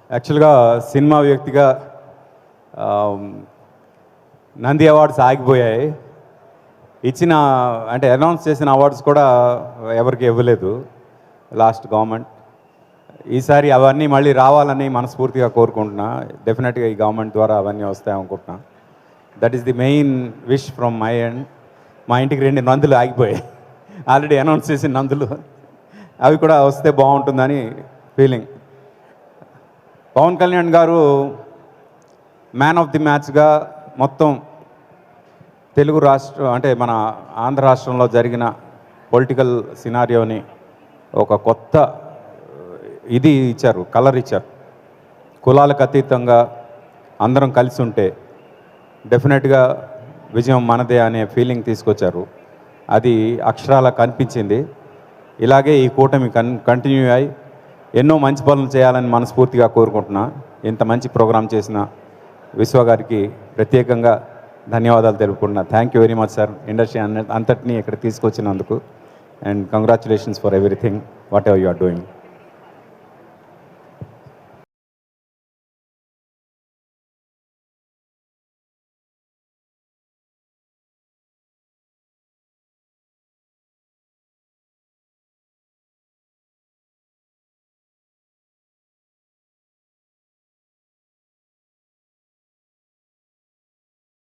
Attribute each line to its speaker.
Speaker 1: యాక్చువల్గా సినిమా వ్యక్తిగా నంది అవార్డ్స్ ఆగిపోయాయి. ఇచ్చిన అంటే అనౌన్స్ చేసిన అవార్డ్స్ కూడా ఎవరికి ఇవ్వలేదు లాస్ట్ గవర్నమెంట్. ఈసారి అవన్నీ మళ్ళీ రావాలని మనస్ఫూర్తిగా కోరుకుంటున్నా. డెఫినెట్గా ఈ గవర్నమెంట్ ద్వారా అవన్నీ వస్తాయి అనుకుంటున్నా. That is the main wish from my end. మా ఇంటికి 2 నందులు ఆగిపోయాయి, ఆల్రెడీ అనౌన్స్ చేసిన నందులు, అవి కూడా వస్తే బాగుంటుందని ఫీలింగ్. పవన్ కళ్యాణ్ గారు మ్యాన్ ఆఫ్ ది మ్యాచ్గా మొత్తం తెలుగు రాష్ట్రం అంటే మన ఆంధ్ర రాష్ట్రంలో జరిగిన పొలిటికల్ సినారియోని ఒక కొత్త ఇది ఇచ్చారు, కలర్ ఇచ్చారు. కులాలకు అతీతంగా అందరం కలిసి ఉంటే డెఫినెట్గా విజయం మనదే అనే ఫీలింగ్ తీసుకొచ్చారు. అది అక్షరాల కనిపించింది. ఇలాగే ఈ కూటమి కంటిన్యూ అయ్యి ఎన్నో మంచి పనులు చేయాలని మనస్ఫూర్తిగా కోరుకుంటున్నా. ఇంత మంచి ప్రోగ్రాం చేసిన విశ్వ గారికి ప్రత్యేకంగా ధన్యవాదాలు తెలుపుకుంటున్నా. Thank you very much sir, industry అంతటినీ ఇక్కడ తీసుకొచ్చినందుకు. And congratulations for everything whatever you are doing.